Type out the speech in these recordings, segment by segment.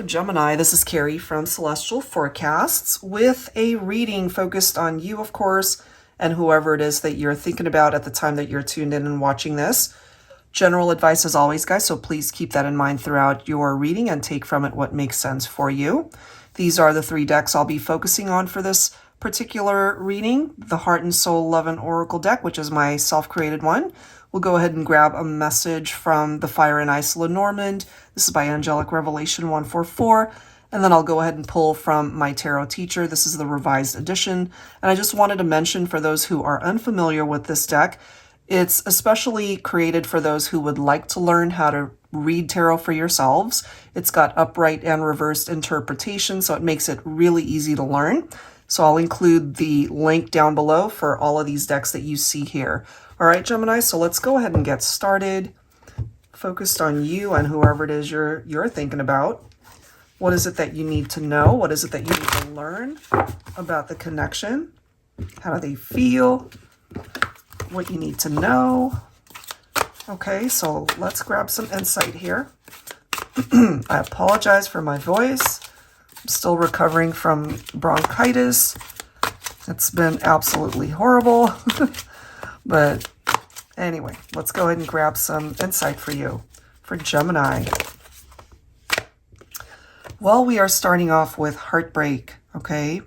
Hello Gemini, this is Carrie from Celestial Forecasts with a reading focused on you, of course, and whoever it is that you're thinking about at the time that you're tuned in and watching this. General advice as always, guys, so please keep that in mind throughout your reading and take from it what makes sense for you. These are the 3 decks I'll be focusing on for this particular reading. The Heart and Soul Love and Oracle deck, which is my self-created one. We'll go ahead and grab a message from the Fire and Ice LENORMAND. This is by Angelic Revelation 144. And then I'll go ahead and pull from my Tarot Teacher. This is the revised edition. And I just wanted to mention for those who are unfamiliar with this deck, it's especially created for those who would like to learn how to read tarot for yourselves. It's got upright and reversed interpretation, so it makes it really easy to learn. So I'll include the link down below for all of these decks that you see here. All right, Gemini, so let's go ahead and get started. Focused on you and whoever it is you're thinking about. What is it that you need to know? What is it that you need to learn about the connection? How do they feel? What you need to know. Okay, so let's grab some insight here. I apologize for my voice. I'm still recovering from bronchitis. It's been absolutely horrible. But anyway, let's go ahead and grab some insight for you, for Gemini. Well, we are starting off with heartbreak, okay?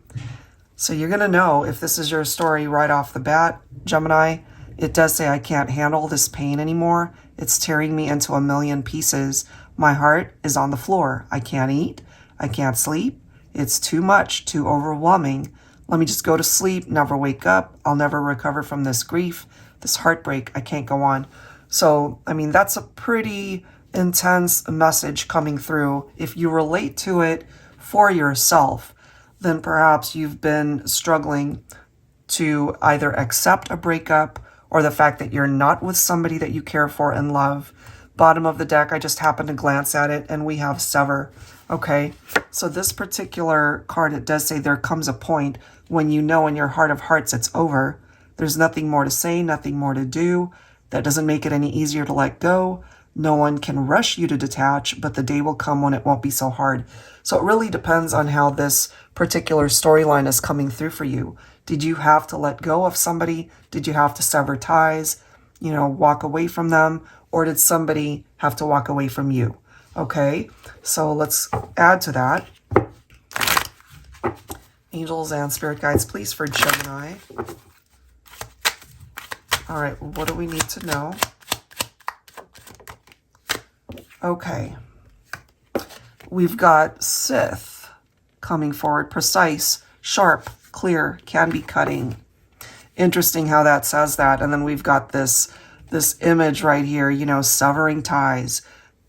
So you're going to know if this is your story right off the bat, Gemini. It does say, I can't handle this pain anymore. It's tearing me into a million pieces. My heart is on the floor. I can't eat. I can't sleep. It's too much, too overwhelming. Let me just go to sleep, never wake up. I'll never recover from this grief, this heartbreak. I can't go on. So, I mean, that's a pretty intense message coming through. If you relate to it for yourself, then perhaps you've been struggling to either accept a breakup or the fact that you're not with somebody that you care for and love. Bottom of the deck, I just happened to glance at it, and we have sever. Okay, so this particular card, it does say there comes a point when you know in your heart of hearts it's over. There's nothing more to say, nothing more to do. That doesn't make it any easier to let go. No one can rush you to detach, but the day will come when it won't be so hard. So it really depends on how this particular storyline is coming through for you. Did you have to let go of somebody? Did you have to sever ties? You know, walk away from them? Or did somebody have to walk away from you? Okay, so let's add to that. Angels and spirit guides, please, for Gemini. All right, what do we need to know? Okay, we've got Sith coming forward, precise, sharp, clear, can be cutting. Interesting how that says that. And then we've got this image right here, you know, severing ties,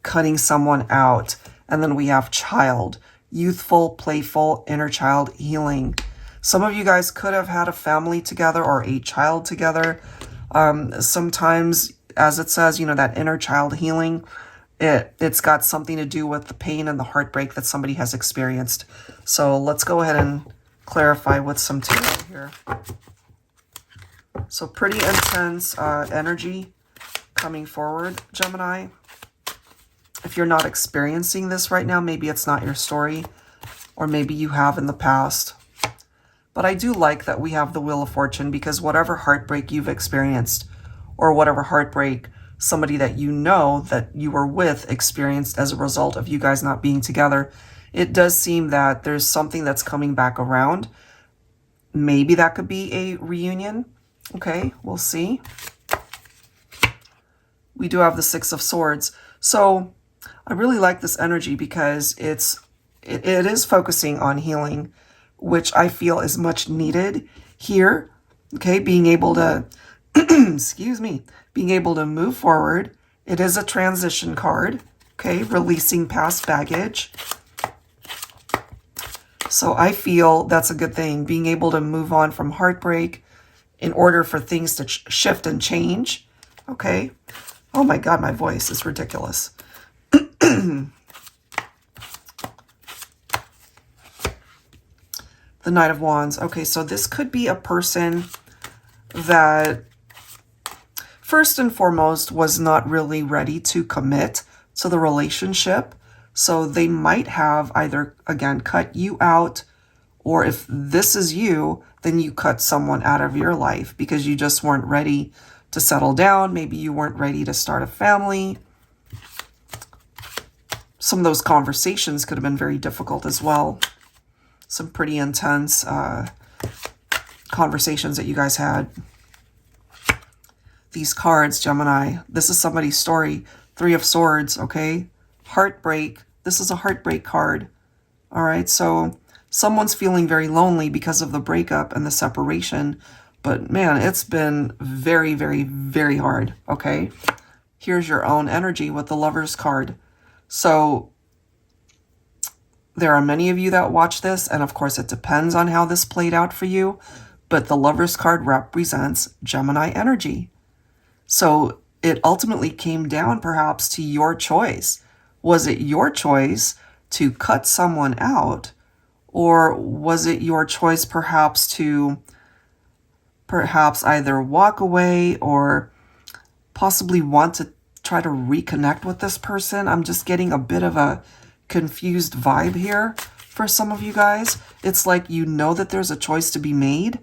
cutting someone out. And then we have child, youthful, playful, inner child healing. Some of you guys could have had a family together or a child together. Sometimes, as it says, you know, that inner child healing, it's got something to do with the pain and the heartbreak that somebody has experienced. So let's go ahead and clarify with some tarot here. So pretty intense energy coming forward, Gemini. If you're not experiencing this right now, maybe it's not your story, or maybe you have in the past. But I do like that we have the Wheel of Fortune, because whatever heartbreak you've experienced, or whatever heartbreak somebody that you know that you were with experienced as a result of you guys not being together, it does seem that there's something that's coming back around. Maybe that could be a reunion. Okay, we'll see. We do have the Six of Swords. So I really like this energy because it is focusing on healing, which I feel is much needed here. Okay, being able to, excuse me, being able to move forward. It is a transition card. Okay, releasing past baggage. So I feel that's a good thing, being able to move on from heartbreak in order for things to shift and change. Okay. Oh my God, my voice is ridiculous. The Knight of Wands. Okay, so this could be a person that first and foremost was not really ready to commit to the relationship. So they might have either, again, cut you out, or if this is you, then you cut someone out of your life because you just weren't ready to settle down. Maybe you weren't ready to start a family. Some of those conversations could have been very difficult as well. Some pretty intense conversations that you guys had. These cards, Gemini, this is somebody's story. Three of Swords, okay? Heartbreak. This is a heartbreak card. All right, so someone's feeling very lonely because of the breakup and the separation. But man, it's been very, very, very hard, okay? Here's your own energy with the Lovers card. So there are many of you that watch this, and of course it depends on how this played out for you, but the Lovers card represents Gemini energy. So it ultimately came down perhaps to your choice. Was it your choice to cut someone out, or was it your choice perhaps to either walk away or possibly want to try to reconnect with this person? I'm just getting a bit of a confused vibe here for some of you guys. It's like you know that there's a choice to be made.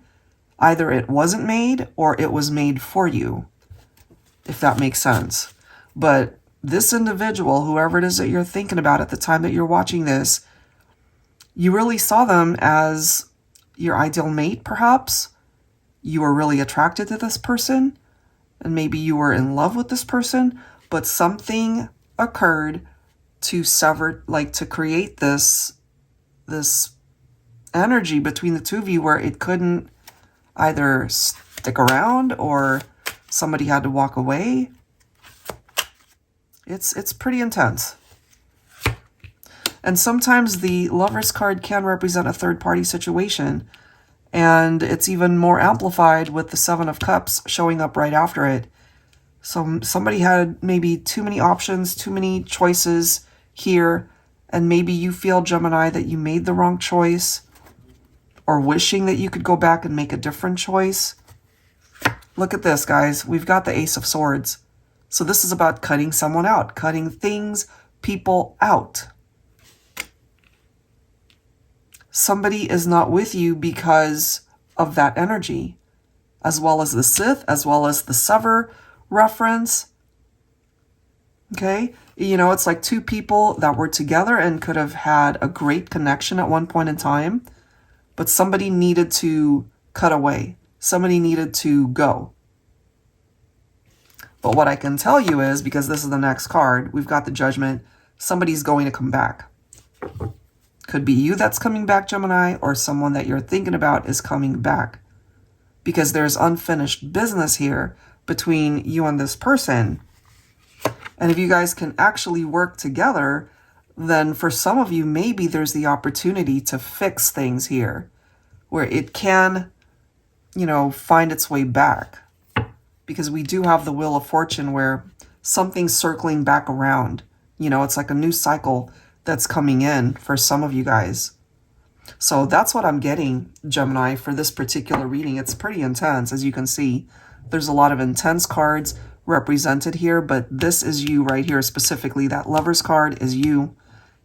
Either it wasn't made or it was made for you, if that makes sense. But this individual, whoever it is that you're thinking about at the time that you're watching this, you really saw them as your ideal mate, perhaps. You were really attracted to this person, and maybe you were in love with this person, but something occurred to sever, like to create this energy between the two of you where it couldn't either stick around or somebody had to walk away. It's pretty intense. And sometimes the Lovers card can represent a third-party situation, and it's even more amplified with the Seven of Cups showing up right after it. So somebody had maybe too many options, too many choices here, and maybe you feel, Gemini, that you made the wrong choice, or wishing that you could go back and make a different choice. Look at this, guys. We've got the Ace of Swords. So this is about cutting someone out, cutting things, people out. Somebody is not with you because of that energy, as well as the Sith, as well as the sever reference. Okay? You know, it's like two people that were together and could have had a great connection at one point in time, but somebody needed to cut away. Somebody needed to go. But what I can tell you is, because this is the next card, we've got the Judgment. Somebody's going to come back. Could be you that's coming back, Gemini, or someone that you're thinking about is coming back. Because there's unfinished business here between you and this person. And if you guys can actually work together, then for some of you, maybe there's the opportunity to fix things here, where it can, you know, find its way back. Because we do have the Wheel of Fortune where something's circling back around. You know, it's like a new cycle that's coming in for some of you guys. So that's what I'm getting, Gemini, for this particular reading. It's pretty intense, as you can see. There's a lot of intense cards represented here, but this is you right here specifically. That Lovers card is you.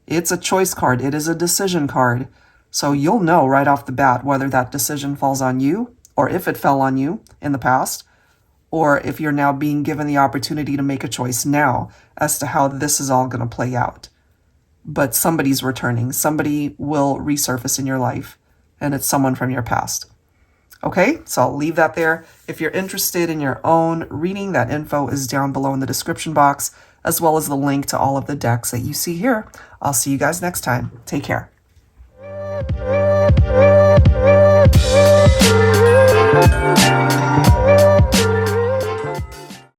It's a choice card. It is a decision card. So you'll know right off the bat whether that decision falls on you, or if it fell on you in the past, or if you're now being given the opportunity to make a choice now as to how this is all going to play out. But somebody's returning. Somebody will resurface in your life, and it's someone from your past. Okay, so I'll leave that there. If you're interested in your own reading, that info is down below in the description box, as well as the link to all of the decks that you see here. I'll see you guys next time. Take care.